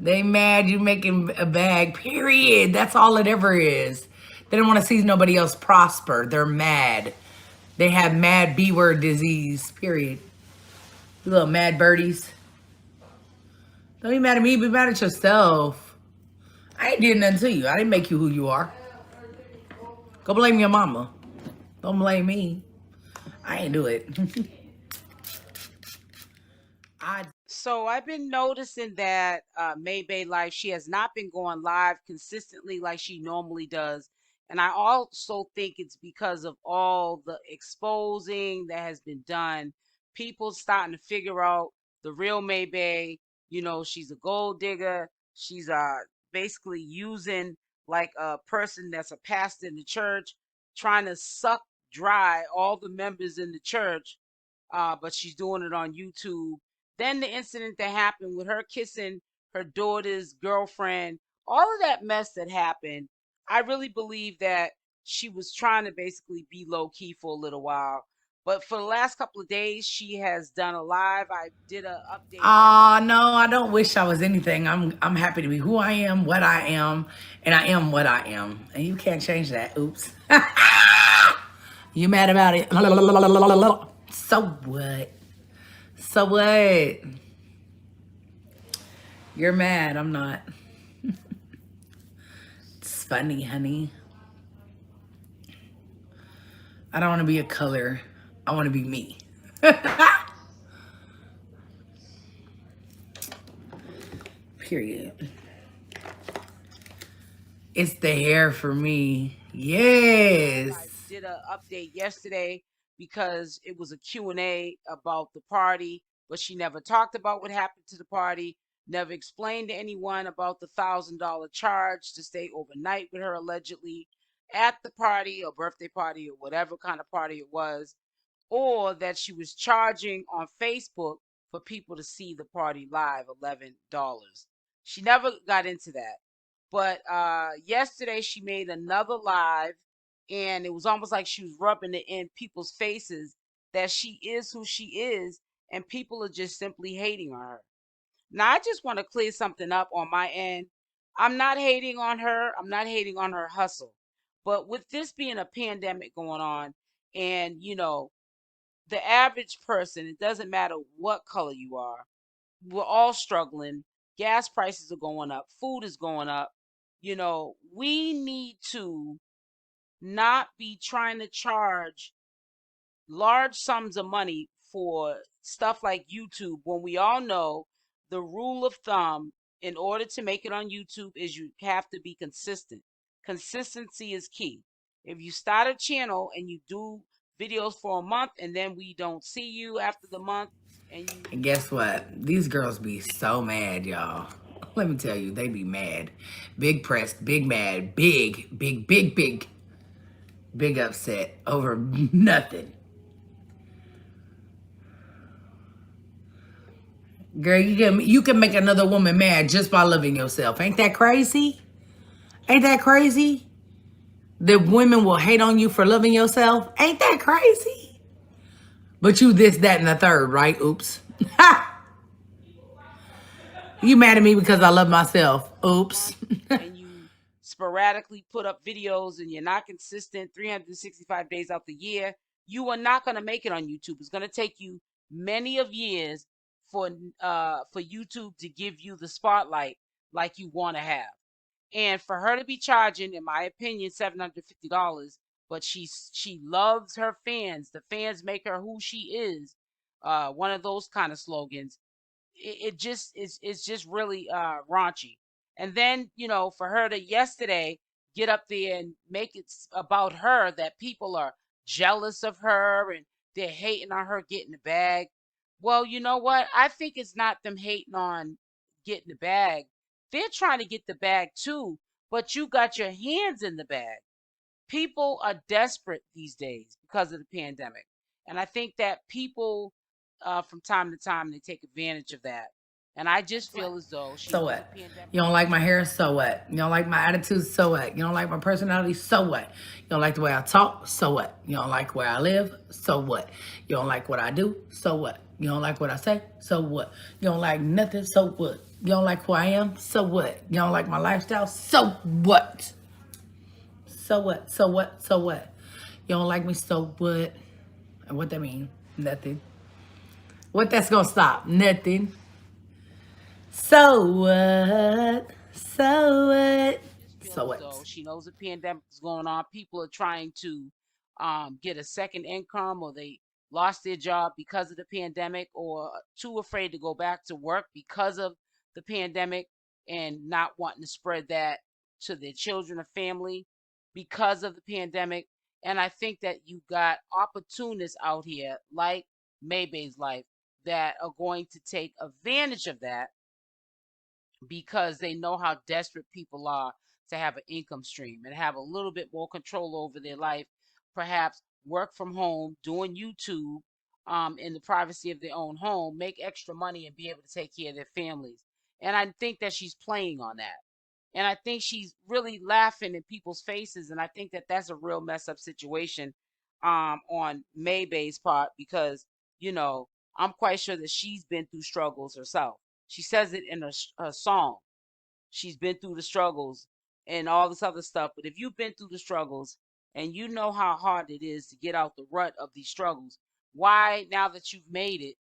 They mad you making a bag, period. That's all it ever is. They don't want to see nobody else prosper. They're mad. They have mad B word disease, period. You little mad birdies. Don't be mad at me, be mad at yourself. I ain't did nothing to you. I didn't make you who you are. Go blame your mama. Don't blame me. I ain't do it. I So I've been noticing that MayBaeLife, she has not been going live consistently like she normally does. And I also think it's because of all the exposing that has been done. People starting to figure out the real MayBae. You know, she's a gold digger. She's basically using like a person that's a pastor in the church, trying to suck dry all the members in the church. But she's doing it on YouTube. Then the incident that happened with her kissing her daughter's girlfriend, all of that mess that happened, I really believe that she was trying to basically be low key for a little while. But for the last couple of days, she has done a live. I did a update yesterday. no, I don't wish I was anything. I'm happy to be who I am, what I am, and I am what I am. And you can't change that. Oops. You mad about it? So what? So what? You're mad. I'm not. It's funny, honey. I don't want to be a color. I want to be me. Period. It's the hair for me. Yes. I did a update yesterday because it was a Q&A about the party, but she never talked about what happened to the party, never explained to anyone about the $1,000 charge to stay overnight with her allegedly at the party or birthday party or whatever kind of party it was, or that she was charging on Facebook for people to see the party live, $11. She never got into that. But yesterday she made another live, and it was almost like she was rubbing it in people's faces that she is who she is, and people are just simply hating on her. Now, I just want to clear something up on my end. I'm not hating on her. I'm not hating on her hustle. But with this being a pandemic going on, and the average person, it doesn't matter what color you are, we're all struggling. Gas prices are going up, food is going up. We need to not be trying to charge large sums of money for stuff like YouTube when we all know the rule of thumb in order to make it on YouTube is you have to be consistent. Consistency is key. If you start a channel and you do videos for a month and then we don't see you after the month and you And guess what? These girls be so mad, y'all. Let me tell you, they be mad. Big pressed, big mad, big upset over nothing. Girl, you can make another woman mad just by loving yourself. Ain't that crazy? Ain't that crazy? That women will hate on you for loving yourself? Ain't that crazy? But you this, that, and the third, right? Oops. You mad at me because I love myself. Oops. and you sporadically put up videos and you're not consistent 365 days out the year, you are not going to make it on YouTube. It's going to take you many of years for YouTube to give you the spotlight like you want to have. And for her to be charging, in my opinion, $750, but she loves her fans. The fans make her who she is. One of those kind of slogans. It just is it's just really raunchy. And then, for her to yesterday get up there and make it about her that people are jealous of her and they're hating on her getting the bag. Well, you know what? I think it's not them hating on getting the bag. They're trying to get the bag too, but you got your hands in the bag. People are desperate these days because of the pandemic. And I think that people, from time to time, they take advantage of that. And I just feel as though she So knows the what? pandemic. You don't like my hair? So what? You don't like my attitude? So what? You don't like my personality? So what? You don't like the way I talk? So what? You don't like where I live? So what? You don't like what I do? So what? You don't like what I say? So what? You don't like nothing? So what? You don't like who I am? So what? You don't like my lifestyle? So what? So what? So what? So what? You don't like me? So what? And what that mean? Nothing. What that's gonna stop? Nothing. So what? So what? Just feel So as what? though she knows the pandemic is going on. People are trying to get a second income, or they lost their job because of the pandemic, or too afraid to go back to work because of the pandemic, and not wanting to spread that to their children or family because of the pandemic. And I think that you got opportunists out here like MayBae's Life that are going to take advantage of that because they know how desperate people are to have an income stream and have a little bit more control over their life, perhaps work from home, doing YouTube in the privacy of their own home, make extra money and be able to take care of their families. And I think that she's playing on that. And I think she's really laughing in people's faces. And I think that that's a real mess up situation on MayBae's part because, you know, I'm quite sure that she's been through struggles herself. She says it in a song. She's been through the struggles and all this other stuff. But if you've been through the struggles and you know how hard it is to get out the rut of these struggles, why, now that you've made it,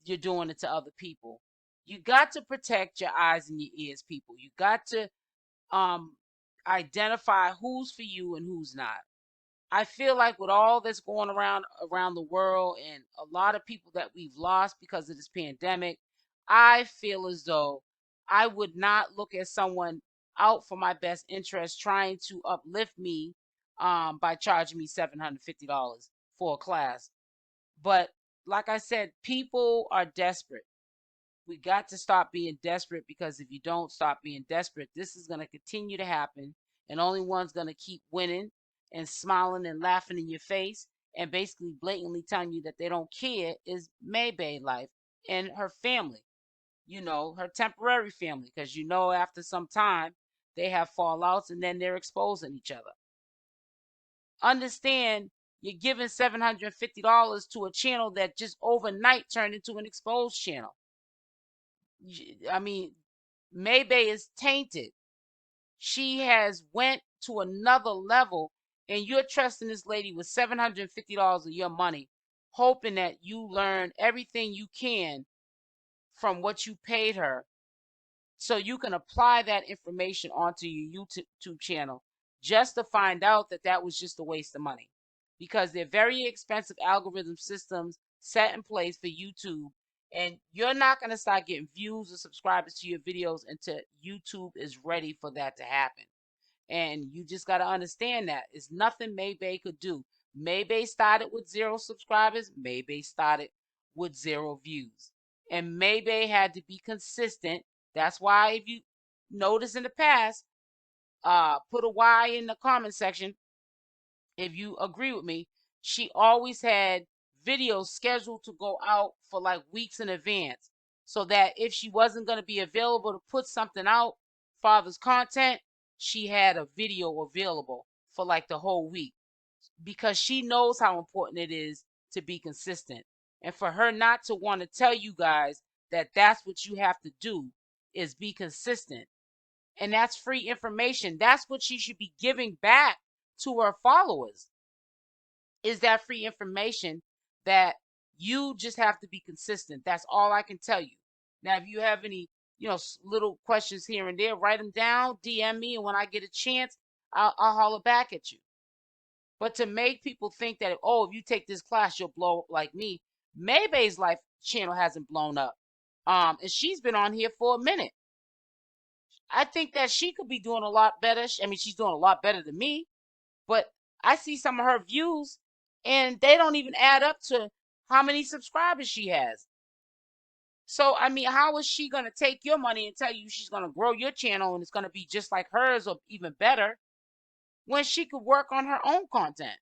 you're doing it to other people? You got to protect your eyes and your ears, people. You got to um identify who's for you and who's not. I feel like with all that's going around the world and a lot of people that we've lost because of this pandemic, I feel as though I would not look at someone out for my best interest trying to uplift me by charging me $750 for a class. But like I said, people are desperate. We got to stop being desperate, because if you don't stop being desperate, this is going to continue to happen, and only one's going to keep winning and smiling and laughing in your face and basically blatantly telling you that they don't care is MayBaeLife and her family, her temporary family, because after some time they have fallouts and then they're exposing each other. Understand, you're giving $750 to a channel that just overnight turned into an exposed channel. I mean, MayBae is tainted. She has went to another level, and you're trusting this lady with $750 of your money, hoping that you learn everything you can from what you paid her, so you can apply that information onto your YouTube channel, just to find out that that was just a waste of money, because they're very expensive algorithm systems set in place for YouTube, and you're not going to start getting views or subscribers to your videos until YouTube is ready for that to happen. And you just got to understand that it's nothing MayBae could do. MayBae started with 0 subscribers. MayBae started with 0 views. And MayBae had to be consistent. That's why, if you notice in the past, put a Y in the comment section if you agree with me. She always had videos scheduled to go out for like weeks in advance, so that if she wasn't going to be available to put something out, father's content, she had a video available for like the whole week, because she knows how important it is to be consistent. And for her not to want to tell you guys that that's what you have to do, is be consistent. And that's free information. That's what she should be giving back to her followers, is that free information, that you just have to be consistent. That's all I can tell you. Now, if you have any, little questions here and there, write them down, DM me, and when I get a chance, I'll holler back at you. But to make people think that, oh, if you take this class, you'll blow up like me. MayBae's Life channel hasn't blown up. And she's been on here for a minute. I think that she could be doing a lot better. I mean, she's doing a lot better than me, but I see some of her views and they don't even add up to how many subscribers she has. So, I mean, how is she going to take your money and tell you she's going to grow your channel and it's going to be just like hers or even better, when she could work on her own content?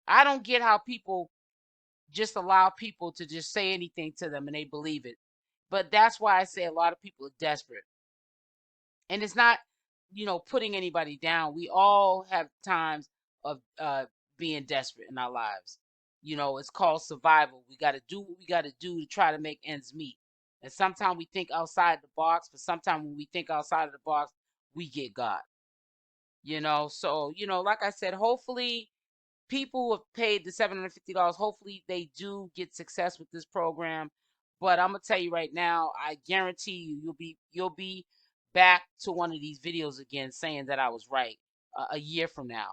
I don't get how people just allow people to just say anything to them and they believe it. But that's why I say a lot of people are desperate. And it's not, putting anybody down. We all have times of being desperate in our lives. It's called survival. We got to do what we got to do to try to make ends meet. And sometimes we think outside the box, but sometimes when we think outside of the box, we get God. So, like I said, hopefully people who have paid the $750, hopefully they do get success with this program. But I'm gonna tell you right now, I guarantee you'll be back to one of these videos again saying that I was right a year from now.